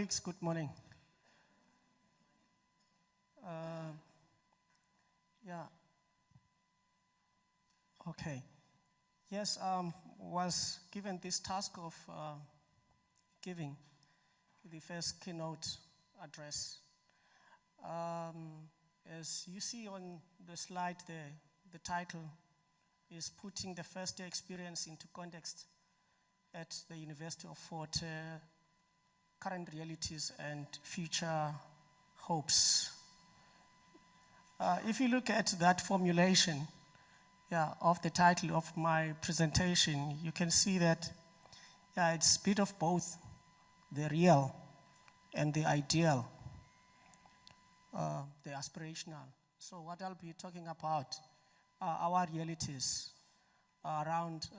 Colleagues, good morning. Okay. Yes, was given this task of giving the first keynote address. As you see on the slide there, the title is Putting the First Year Experience into Context at the University of Fort Current Realities and Future Hopes. If you look at that formulation of the title of my presentation, you can see that it's a bit of both the real and the ideal, the aspirational. So what I'll be talking about are our realities around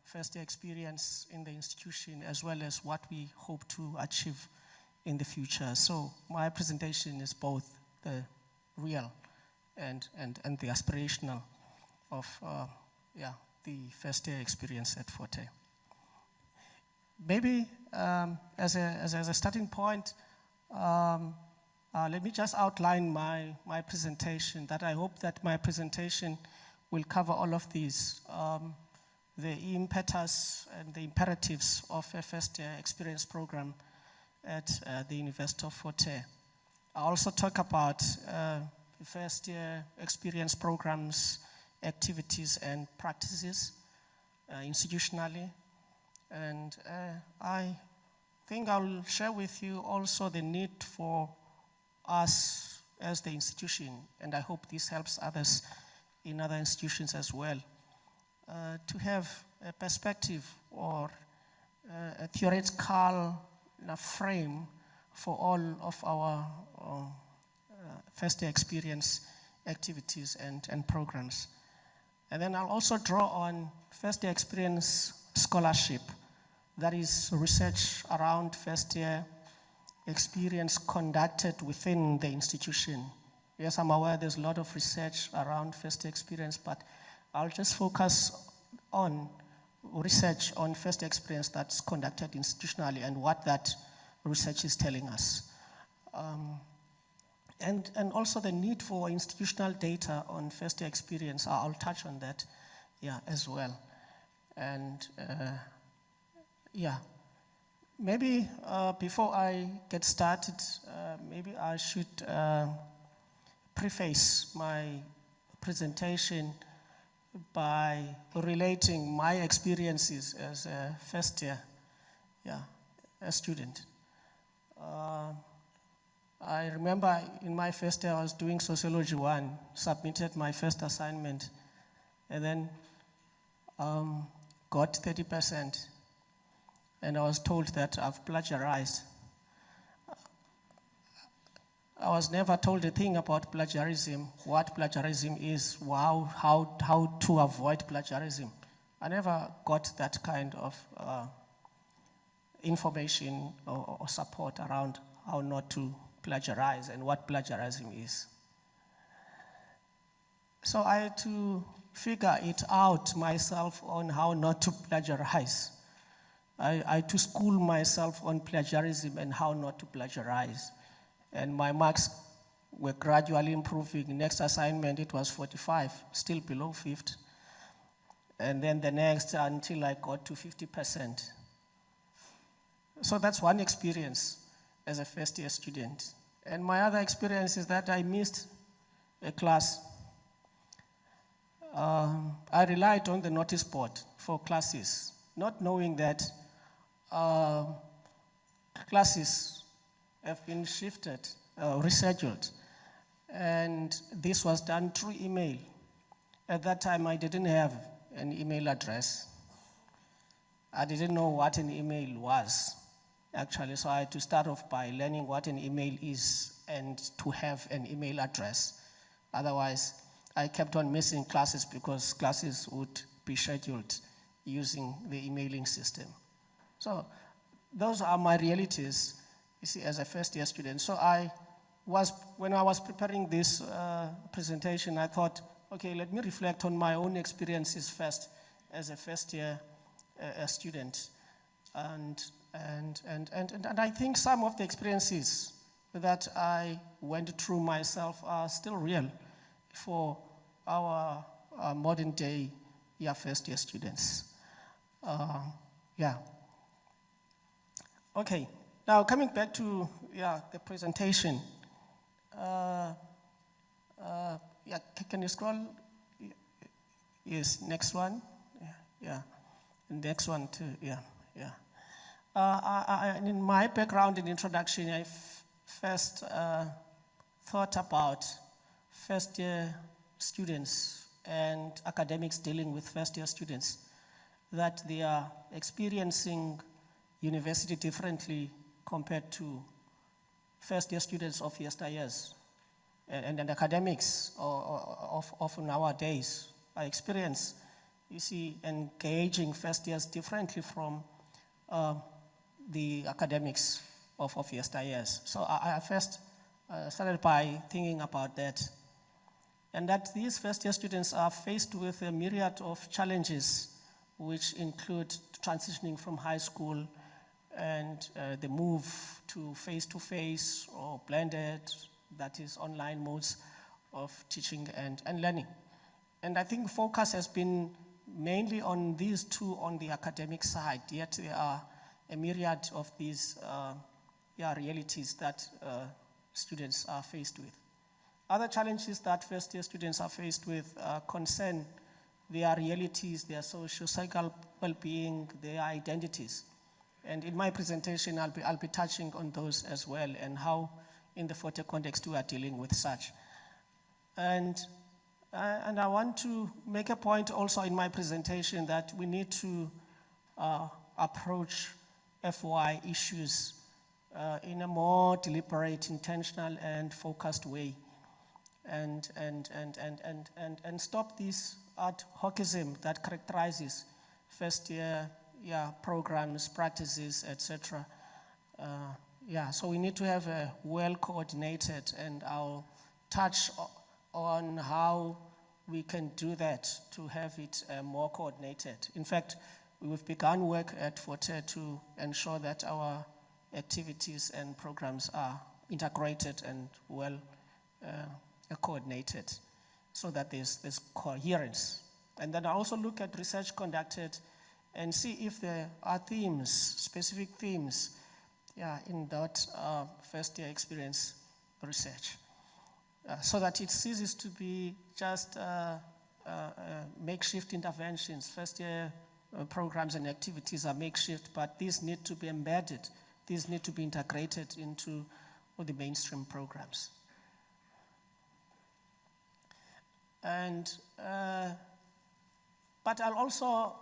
first year experience in the institution, as well as what we hope to achieve in the future. So my presentation is both the real and the aspirational of the first year experience at Forte. Maybe as a starting point, let me just outline my presentation, that I hope that my presentation will cover all of these, the impetus and the imperatives of a first year experience program at the University of Forte. I also talk about the first year experience programs, activities and practices institutionally. And I think I'll share with you also the need for us as the institution, and I hope this helps others in other institutions as well, to have a perspective or a theoretical frame for all of our first year experience activities and programs. And then I'll also draw on first year experience scholarship, that is research around first year experience conducted within the institution. Yes, I'm aware there's a lot of research around first year experience, but I'll just focus on research on first year experience that's conducted institutionally and what that research is telling us. And also the need for institutional data on first year experience. I'll touch on that as well. And maybe before I get started, maybe I should preface my presentation by relating my experiences as a first year a student. I remember in my first year I was doing Sociology 1, submitted my first assignment, and then got 30%. And I was told that I've plagiarized. I was never told a thing about plagiarism, what plagiarism is, how to avoid plagiarism. I never got that kind of information or support around how not to plagiarize and what plagiarism is. So I had to figure it out myself on how not to plagiarize. I had to school myself on plagiarism and how not to plagiarize. And my marks were gradually improving. Next assignment, it was 45, still below 50. And then the next until I got to 50%. So that's one experience as a first year student. And my other experience is that I missed a class. I relied on the notice board for classes, not knowing that classes have been shifted, rescheduled, and this was done through email. At that time, I didn't have an email address. I didn't know what an email was, actually, so I had to start off by learning what an email is and to have an email address. Otherwise, I kept on missing classes because classes would be scheduled using the emailing system. So those are my realities, you see, as a first year student. So when I was preparing this presentation, I thought, okay, let me reflect on my own experiences first as a first year student. And and I think some of the experiences that I went through myself are still real for our modern day first year students. Yeah. Okay, now coming back to the presentation. Can you scroll? Yes, next one. Yeah. Next one too, yeah. In my background and introduction, I first thought about first year students and academics dealing with first year students, that they are experiencing university differently compared to first year students of yesteryears. And academics of nowadays, I experience, engaging first years differently from the academics of yesteryears. So I first started by thinking about that. And that these first year students are faced with a myriad of challenges, which include transitioning from high school and the move to face-to-face or blended, that is online modes of teaching and learning. And I think focus has been mainly on these two on the academic side, yet there are a myriad of these realities that students are faced with. Other challenges that first year students are faced with concern their realities, their socio-psychological well-being, their identities. And in my presentation, I'll be touching on those as well, and how in the Forte context we are dealing with such. And I want to make a point also in my presentation that we need to approach FY issues in a more deliberate, intentional, and focused way, and stop this ad hocism that characterizes first year programs, practices, etc. So we need to have a well-coordinated, and I'll touch on how we can do that to have it more coordinated. In fact, we've begun work at Forte to ensure that our activities and programs are integrated and well coordinated, so that there's coherence. And then I also look at research conducted and see if there are themes, specific themes, in that first year experience research, so that it ceases to be just makeshift interventions. First year programs and activities are makeshift, but these need to be embedded. These need to be integrated into all the mainstream programs. And, but I'll also,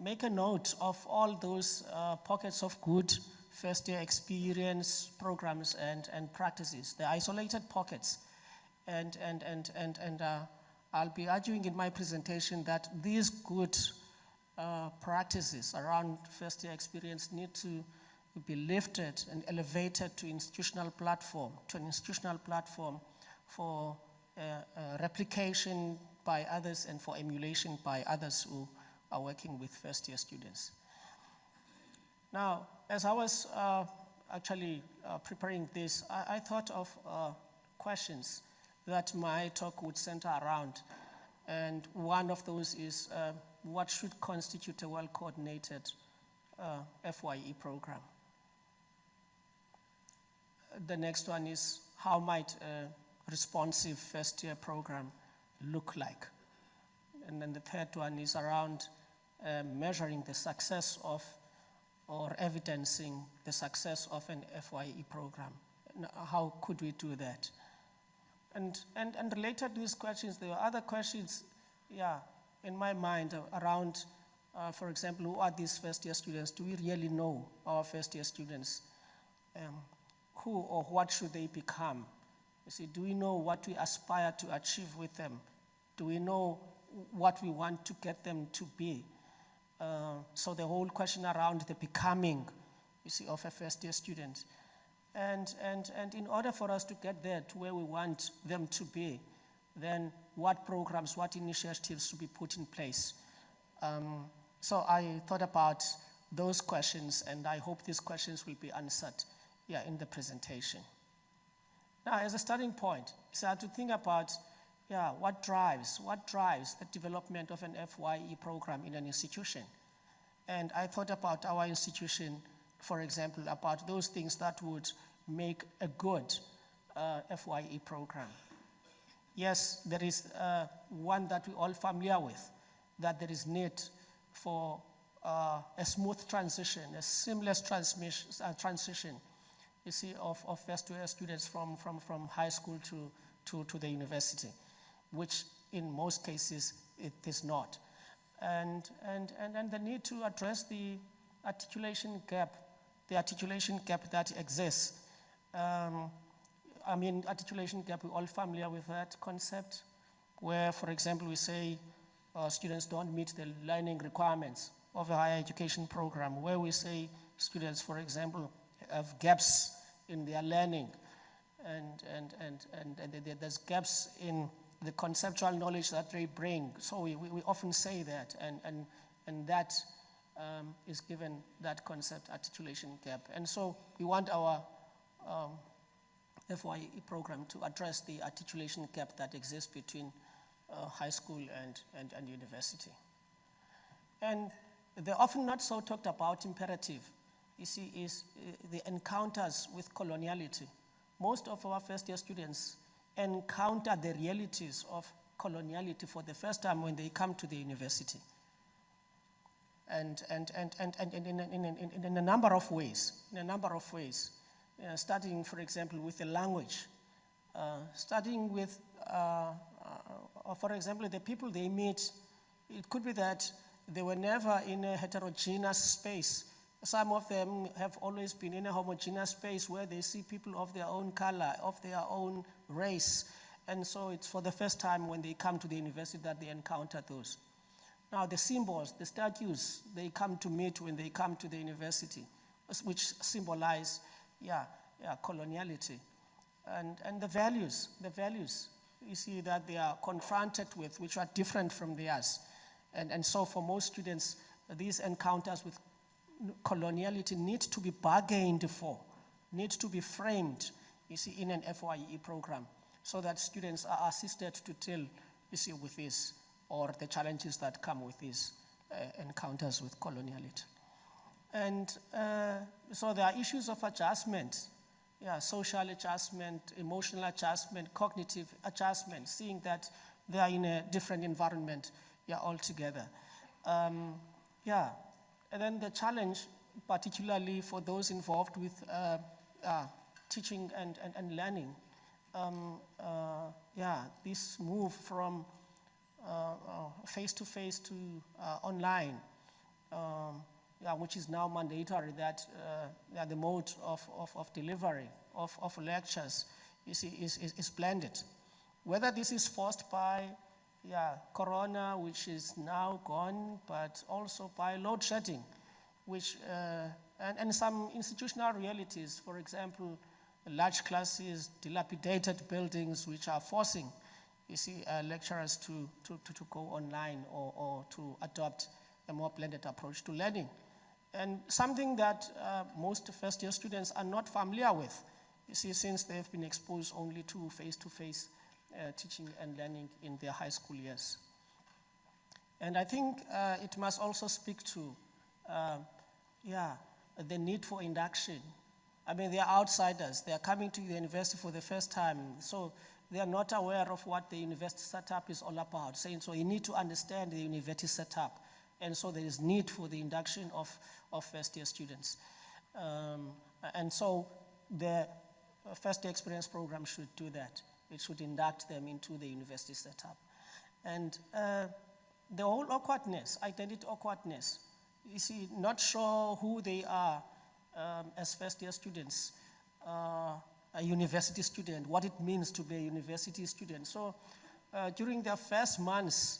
make a note of all those pockets of good first year experience programs and practices, the isolated pockets. And I'll be arguing in my presentation that these good practices around first year experience need to be lifted and elevated to an institutional platform for replication by others and for emulation by others who are working with first year students. Now, as I was actually preparing this, I thought of questions that my talk would center around. And one of those is, what should constitute a well-coordinated FYE program? The next one is, how might a responsive first-year program look like? And then the third one is around measuring the success of, or evidencing the success of an FYE program. How could we do that? And related to these questions, there are other questions, in my mind around, for example, who are these first-year students? Do we really know our first-year students? Who or what should they become? You see, do we know what we aspire to achieve with them? Do we know what we want to get them to be? So the whole question around the becoming, you see, of a first-year student. And in order for us to get there to where we want them to be, then what programs, what initiatives should be put in place? So I thought about those questions, and I hope these questions will be answered in the presentation. Now, as a starting point, so I have to think about what drives the development of an FYE program in an institution. And I thought about our institution, for example, about those things that would make a good FYE program. Yes, there is one that we're all familiar with, that there is need for a smooth transition, a seamless transition, you see, of first-year students from high school to the university, which in most cases it is not. And the need to address the articulation gap that exists. Articulation gap, we're all familiar with that concept, where, for example, we say students don't meet the learning requirements of a higher education program, where we say students, for example, have gaps in their learning, and there's gaps in the conceptual knowledge that they bring. So we often say that, and that is given that concept, articulation gap. And so we want our FYE program to address the articulation gap that exists between high school and university. And the often not so talked about imperative, you see, is the encounters with coloniality. Most of our first-year students encounter the realities of coloniality for the first time when they come to the university. And in a number of ways, starting, for example, with the language, starting with, for example, the people they meet. It could be that they were never in a heterogeneous space. Some of them have always been in a homogeneous space where they see people of their own color, of their own race. And so it's for the first time when they come to the university that they encounter those. Now the symbols, the statues they come to meet when they come to the university, which symbolize, coloniality. And the values, you see, that they are confronted with, which are different from theirs. And so for most students, these encounters with coloniality need to be bargained for, need to be framed, you see, in an FYE program, so that students are assisted to deal, you see, with this, or the challenges that come with these encounters with coloniality. And so there are issues of adjustment, social adjustment, emotional adjustment, cognitive adjustment, seeing that they are in a different environment altogether. And then the challenge, particularly for those involved with teaching and learning, this move from face-to-face to online, which is now mandatory, that the mode of delivery of lectures is blended. Whether this is forced by Corona, which is now gone, but also by load shedding, which, and some institutional realities, for example, large classes, dilapidated buildings, which are forcing, you see, lecturers to go online or to adopt a more blended approach to learning. And something that most first-year students are not familiar with, you see, since they've been exposed only to face-to-face teaching and learning in their high school years. And I think it must also speak to, the need for induction. I mean, they are outsiders. They are coming to the university for the first time, so they are not aware of what the university setup is all about. So you need to understand the university setup. And so there is need for the induction of first-year students. And so the first-year experience program should do that. It should induct them into the university setup. And the whole awkwardness, identity awkwardness, you see, not sure who they are as first-year students, a university student, what it means to be a university student. So during their first months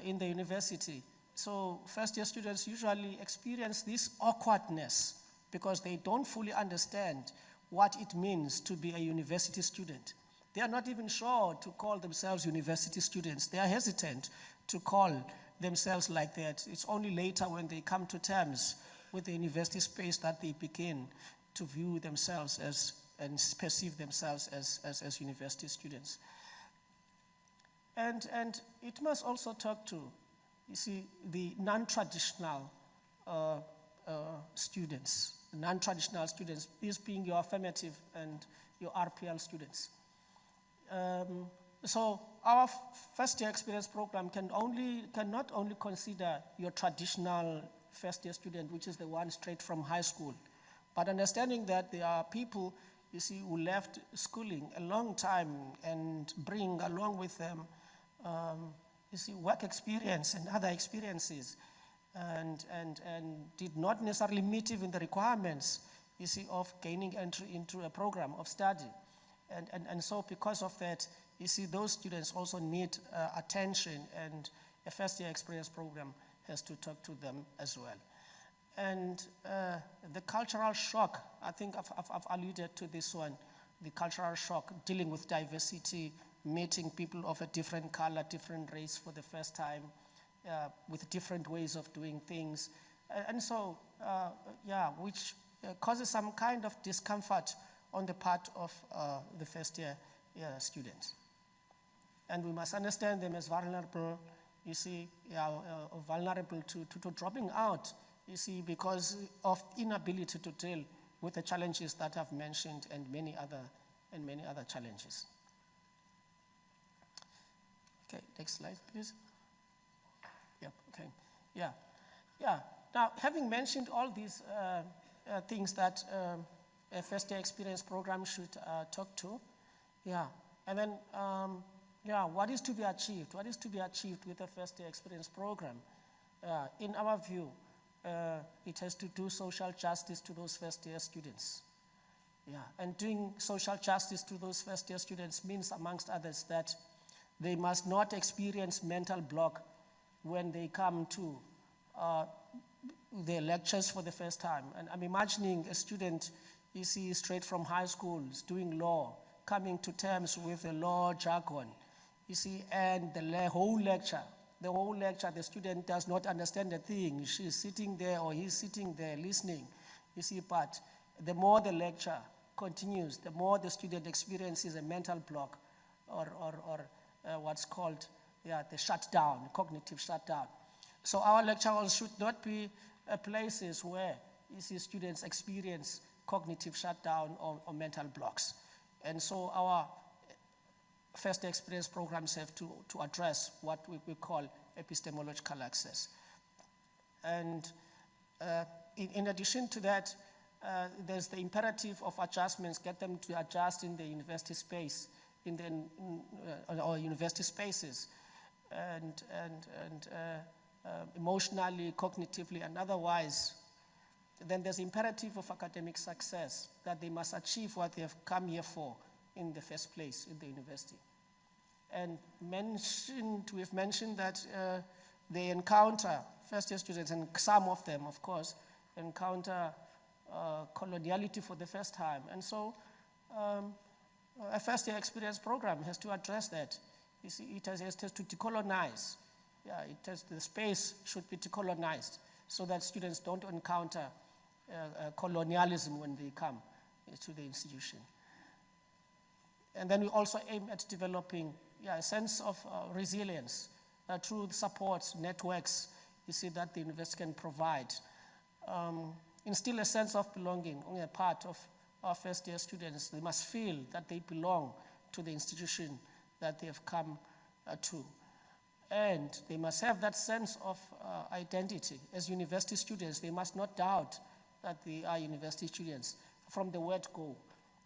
in the university, so first-year students usually experience this awkwardness because they don't fully understand what it means to be a university student. They are not even sure to call themselves university students. They are hesitant to call themselves like that. It's only later when they come to terms with the university space that they begin to view themselves as and perceive themselves as university students. And it must also talk to, you see, the non-traditional students, these being your affirmative and your RPL students. So our first-year experience program cannot only consider your traditional first-year student, which is the one straight from high school, but understanding that there are people, you see, who left schooling a long time and bring along with them, you see, work experience and other experiences, and did not necessarily meet even the requirements, you see, of gaining entry into a program of study. And so because of that, you see, those students also need attention, and a first-year experience program has to talk to them as well. And the cultural shock, I think I've alluded to this one, the cultural shock, dealing with diversity, meeting people of a different color, different race for the first time, with different ways of doing things. And so, which causes some kind of discomfort on the part of the first-year students. And we must understand them as vulnerable, you see, vulnerable to dropping out, you see, because of inability to deal with the challenges that I've mentioned and many other challenges. Okay, next slide, please. Yep, okay, yeah. Now, having mentioned all these things that a first-year experience program should talk to, and then, what is to be achieved? What is to be achieved with a first-year experience program? In our view, it has to do social justice to those first-year students. And doing social justice to those first-year students means, amongst others, that they must not experience mental block when they come to their lectures for the first time. And I'm imagining a student, you see, straight from high school, doing law, coming to terms with the law jargon, you see, and the whole lecture, the student does not understand a thing. She's sitting there or he's sitting there listening, you see, but the more the lecture continues, the more the student experiences a mental block or what's called the shutdown, cognitive shutdown. So our lecture halls should not be places where you see students experience cognitive shutdown or mental blocks. And so our first experience programs have to address what we call epistemological access. And in addition to that, there's the imperative of adjustments, get them to adjust in the university space, or university spaces, and emotionally, cognitively, and otherwise. Then there's imperative of academic success, that they must achieve what they have come here for in the first place in the university. And we've mentioned that they encounter, first-year students, and some of them, of course, encounter coloniality for the first time. And so a first-year experience program has to address that. You see, it has to decolonize. The space should be decolonized so that students don't encounter colonialism when they come to the institution. And then we also aim at developing a sense of resilience through the supports, networks, you see, that the university can provide. Instill a sense of belonging on the part of our first-year students. They must feel that they belong to the institution that they have come to. And they must have that sense of identity. As university students, they must not doubt that they are university students from the word go.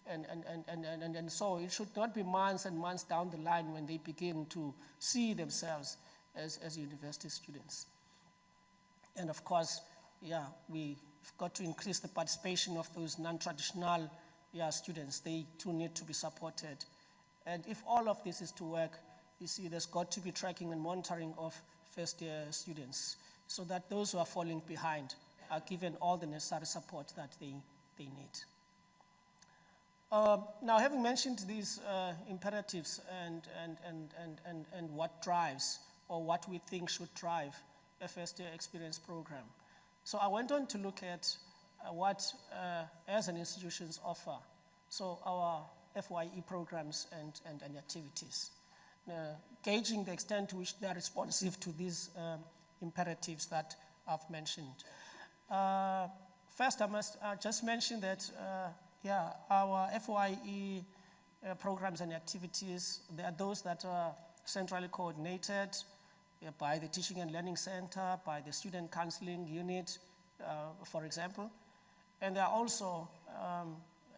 And so it should not be months and months down the line when they begin to see themselves as university students. And of course, we've got to increase the participation of those non-traditional students. They too need to be supported. And if all of this is to work, you see, there's got to be tracking and monitoring of first-year students so that those who are falling behind are given all the necessary support that they need. Now, having mentioned these imperatives and what drives or what we think should drive a first-year experience program, So I went on to look at what as an institutions offer. So our FYE programs and activities, gauging the extent to which they are responsive to these imperatives that I've mentioned. First, I must just mention that, our FYE programs and activities, they are those that are centrally coordinated by the Teaching and Learning Center, by the Student Counseling Unit, for example. And there are also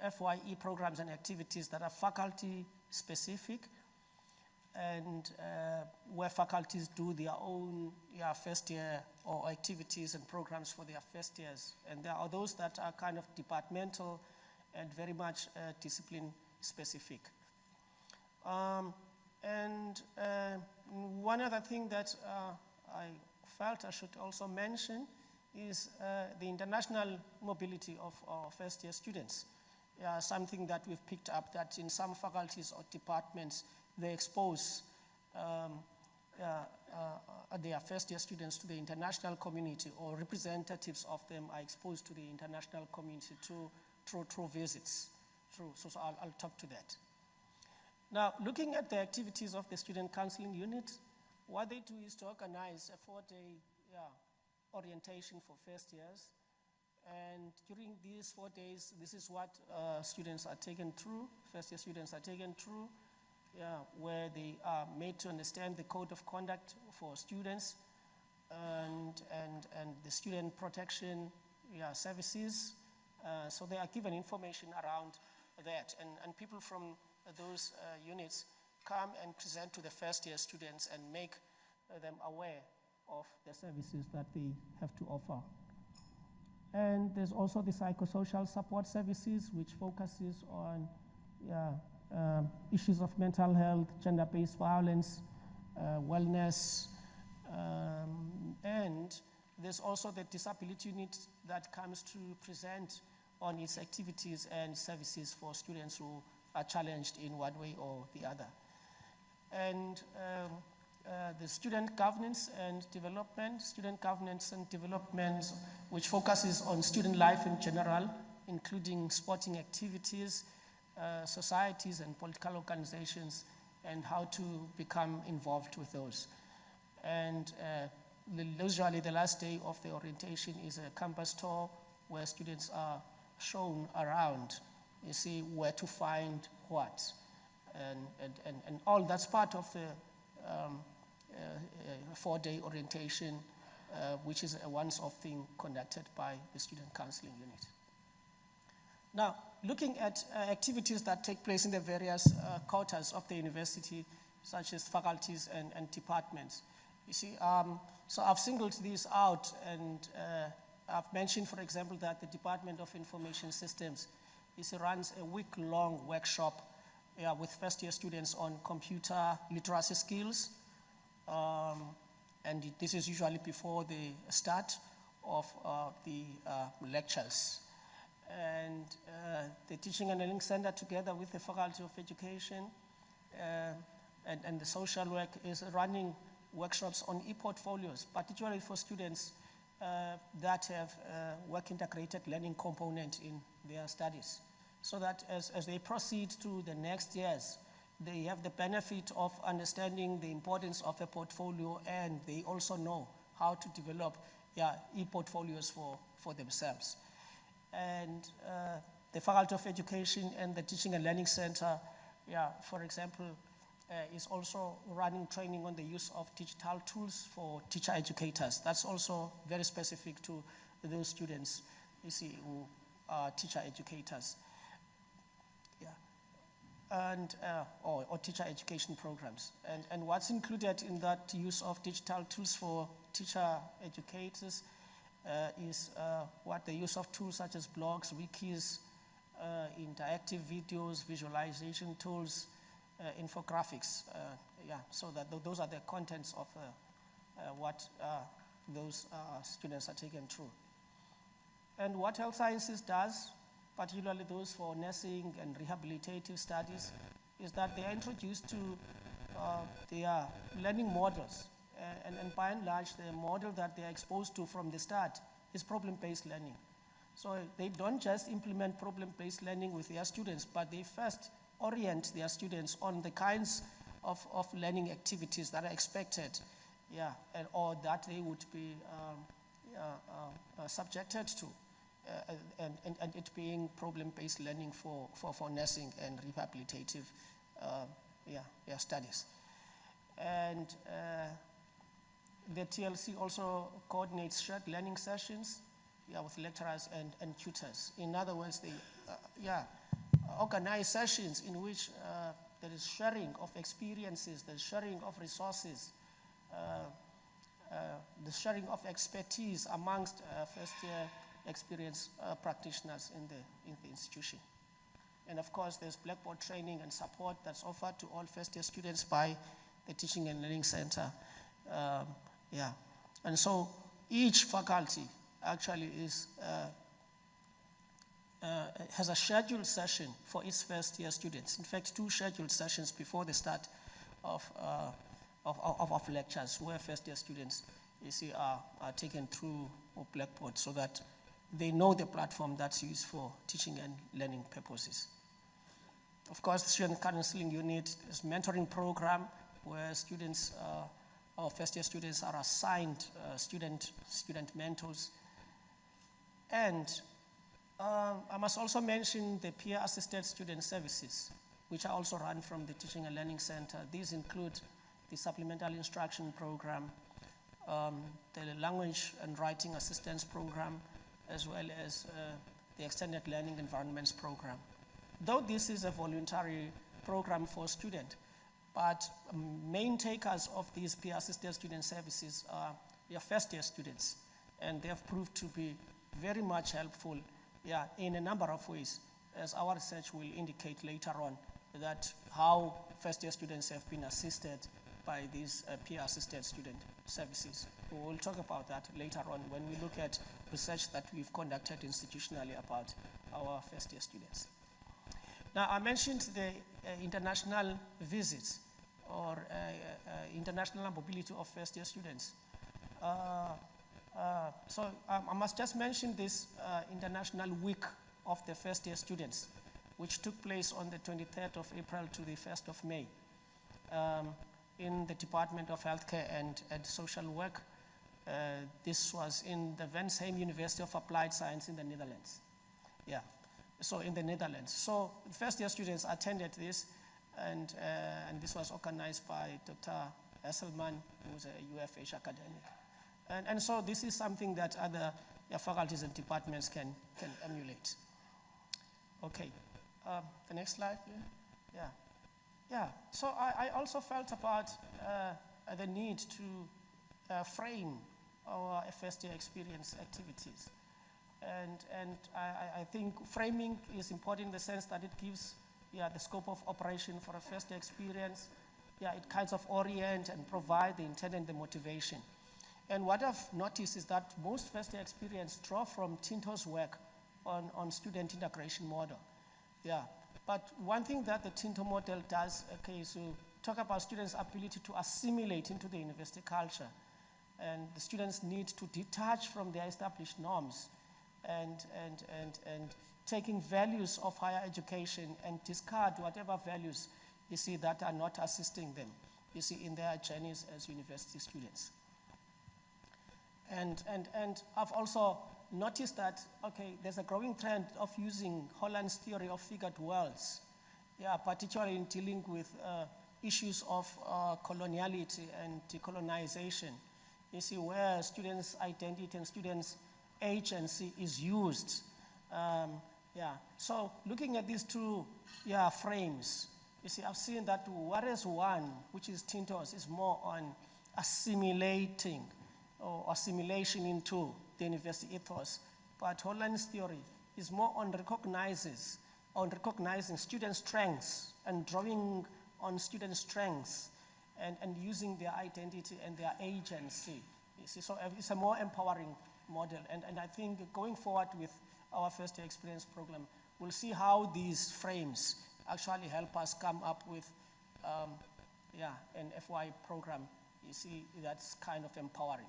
FYE programs and activities that are faculty specific, and where faculties do their own first year or activities and programs for their first years. And there are those that are kind of departmental and very much discipline specific. One other thing that I felt I should also mention is the international mobility of our first year students. Something that we've picked up, that in some faculties or departments, they expose their first year students to the international community, or representatives of them are exposed to the international community through visits. So I'll talk to that. Now, looking at the activities of the Student Counseling Unit, what they do is to organize a 4-day orientation for first years. And during these 4 days, this is what students are taken through, first year students are taken through, where they are made to understand the code of conduct for students and the student protection services. So they are given information around that. And people from those units come and present to the first year students and make them aware of the services that they have to offer. And there's also the psychosocial support services, which focuses on issues of mental health, gender-based violence, wellness, and there's also the disability unit that comes to present on its activities and services for students who are challenged in one way or the other. And the student governance and development, which focuses on student life in general, including sporting activities, societies and political organizations, and how to become involved with those. And usually the last day of the orientation is a campus tour where students are shown around, you see where to find what. And all that's part of the 4-day orientation, which is a once-off thing conducted by the Student Counseling Unit. Now, looking at activities that take place in the various quarters of the university, such as faculties and departments. You see, so I've singled these out, and I've mentioned, for example, that the Department of Information Systems runs a week-long workshop with first-year students on computer literacy skills. And this is usually before the start of the lectures. And the Teaching and Learning Center, together with the Faculty of Education and the social work, is running workshops on e-portfolios, particularly for students that have work integrated learning component in their studies, so that as they proceed to the next years, they have the benefit of understanding the importance of a portfolio, and they also know how to develop e-portfolios for themselves. And the Faculty of Education and the Teaching and Learning Center, for example, is also running training on the use of digital tools for teacher educators. That's also very specific to those students, you see, who are teacher educators. And or teacher education programs. And what's included in that use of digital tools for teacher educators is what the use of tools such as blogs, wikis, interactive videos, visualization tools, infographics. So that those are the contents of what those students are taken through. And what health sciences does, particularly those for nursing and rehabilitative studies, is that they are introduced to their learning models. And by and large, the model that they are exposed to from the start is problem-based learning. So they don't just implement problem-based learning with their students, but they first orient their students on the kinds of learning activities that are expected, or that they would be subjected to, and it being problem-based learning for nursing and rehabilitative studies. And the TLC also coordinates shared learning sessions with lecturers and tutors. In other words, they organize sessions in which there is sharing of experiences, the sharing of resources, the sharing of expertise amongst first-year experienced practitioners in the institution. And of course, there's Blackboard training and support that's offered to all first-year students by the Teaching and Learning Center. And so each faculty actually has a scheduled session for its first-year students. In fact, 2 scheduled sessions before the start of lectures, where first-year students, are taken through Blackboard so that they know the platform that's used for teaching and learning purposes. Of course, the student counseling unit is a mentoring program where students, our first-year students, are assigned student mentors. And I must also mention the peer-assisted student services, which are also run from the Teaching and Learning Center. These include the supplemental instruction program, the language and writing assistance program, as well as the extended learning environments program. Though this is a voluntary program for students, but main takers of these peer-assisted student services are your first-year students, and they have proved to be very much helpful in a number of ways, as our research will indicate later on, that how first-year students have been assisted by these peer-assisted student services. We will talk about that later on when we look at research that we've conducted institutionally about our first-year students. Now, I mentioned the international visits or international mobility of first-year students. So I must just mention this International Week of the First-Year Students, which took place on the 23rd of April to the 1st of May in the Department of Healthcare and Social Work. This was in the Wensheim University of Applied Science in the Netherlands. So in the Netherlands. So first-year students attended this, and this was organized by Dr. Esselman, who's a UFH academic. And so this is something that other faculties and departments can emulate. Okay, the next slide. So I also felt about the need to frame our first-year experience activities. And I think framing is important in the sense that it gives the scope of operation for a first-year experience. It kinds of orient and provide the intent and the motivation. And what I've noticed is that most first-year experience draw from Tinto's work on student integration model. But one thing that the Tinto model does, is to talk about students' ability to assimilate into the university culture. And the students need to detach from their established norms and taking values of higher education and discard whatever values that are not assisting them, in their journeys as university students. And I've also noticed that, there's a growing trend of using Holland's theory of figured worlds, particularly in dealing with issues of coloniality and decolonization. Where students' identity and students' agency is used. So looking at these two frames, I've seen that whereas one, which is Tinto's, is more on assimilating or assimilation into the university ethos, but Holland's theory is more on recognizing student strengths and drawing on student strengths and using their identity and their agency. So it's a more empowering model. And I think going forward with our first-year experience program, we'll see how these frames actually help us come up with an FY program, that's kind of empowering.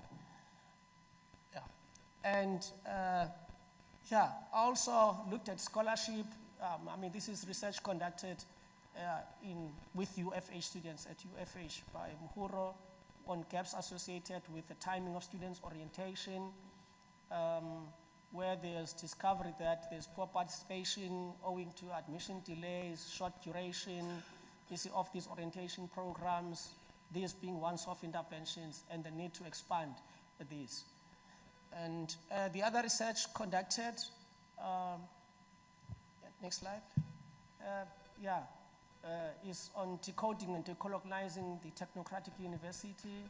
And yeah, I also looked at scholarship. I mean, this is research conducted with UFH students at UFH by Mhuro on gaps associated with the timing of students' orientation, where there's discovery that there's poor participation owing to admission delays, short duration, of these orientation programs, these being once-off interventions, and the need to expand these. And the other research conducted, next slide, is on decoding and decolonializing the technocratic university,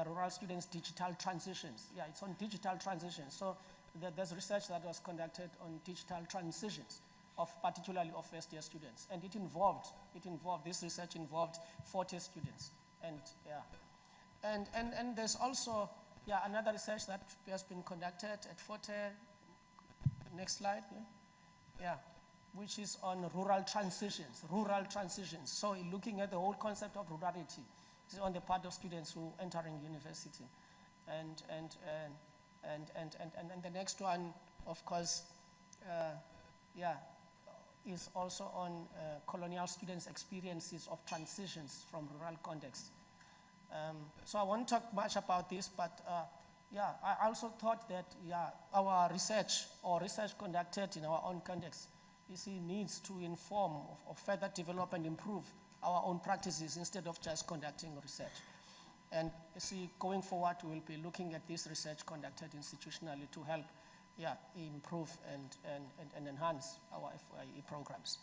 rural students' digital transitions. Yeah, it's on digital transitions. So there's research that was conducted on digital transitions, particularly of first-year students. And this research involved 40 students. And yeah, and there's also, another research that has been conducted at Forte, next slide, which is on rural transitions. So looking at the whole concept of rurality on the part of students who are entering university. And the next one, of course, is also on colonial students' experiences of transitions from rural contexts. So I won't talk much about this, but I also thought that our research conducted in our own context, needs to inform or further develop and improve our own practices instead of just conducting research. And going forward, we will be looking at this research conducted institutionally to help improve and enhance our FYE programs.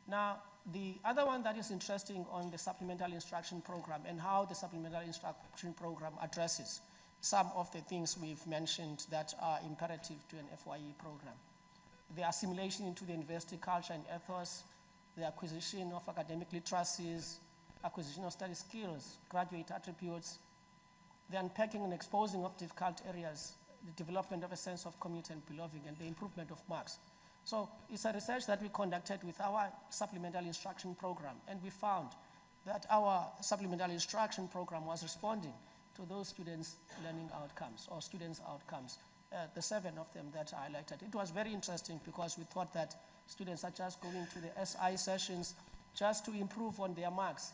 Now, the other one that is interesting on the supplemental instruction program and how the supplemental instruction program addresses some of the things we've mentioned that are imperative to an FYE program. The assimilation into the university culture and ethos, the acquisition of academic literacies, acquisition of study skills, graduate attributes, the unpacking and exposing of difficult areas, the development of a sense of community and belonging, and the improvement of marks. So it's a research that we conducted with our supplemental instruction program, and we found that our supplemental instruction program was responding to those students' learning outcomes or students' outcomes, the 7 of them that I highlighted. It was very interesting because we thought that students are just going to the SI sessions just to improve on their marks,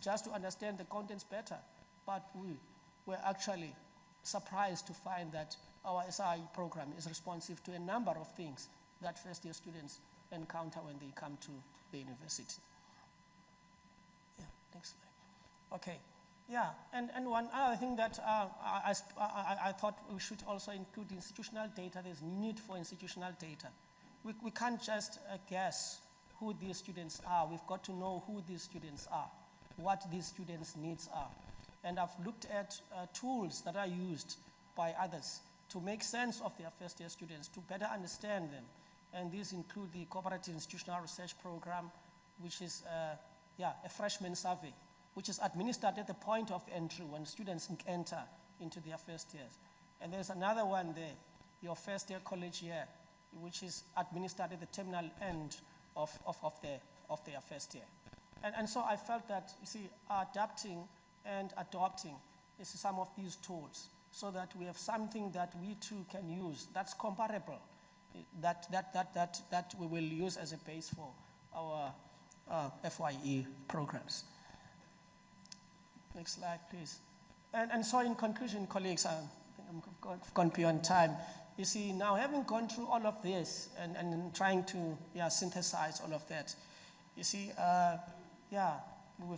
just to understand the contents better. But we were actually surprised to find that our SI program is responsive to a number of things that first-year students encounter when they come to the university. Yeah, next slide. Okay, and one other thing that I thought we should also include institutional data. There's need for institutional data. We can't just guess who these students are. We've got to know who these students are, what these students' needs are. And I've looked at tools that are used by others to make sense of their first-year students, to better understand them. And these include the Cooperative Institutional Research Program, which is a freshman survey, which is administered at the point of entry when students enter into their first years. And there's another one there, your first-year college year, which is administered at the terminal end of their first year. And so I felt that, adapting and adopting some of these tools so that we have something that we too can use that's comparable, that we will use as a base for our FYE programs. Next slide, please. And so in conclusion, colleagues, I think I've gone beyond time. Now having gone through all of this and trying to synthesize all of that, we've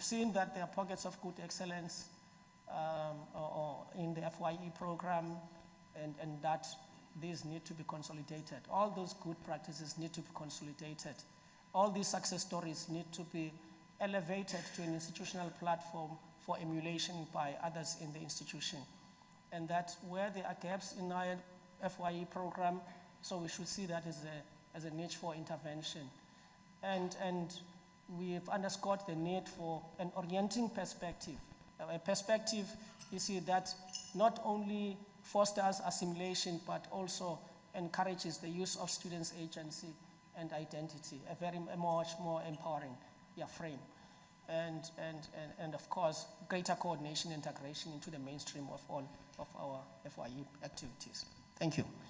seen that there are pockets of good excellence or in the FYE program, and that these need to be consolidated. All those good practices need to be consolidated. All these success stories need to be elevated to an institutional platform for emulation by others in the institution. And that where there are gaps in our FYE program, so we should see that as a niche for intervention. And we've underscored the need for an orienting perspective, a perspective, that not only fosters assimilation, but also encourages the use of students' agency and identity, a much more empowering frame. And of course, greater coordination and integration into the mainstream of all of our FYE activities. Thank you.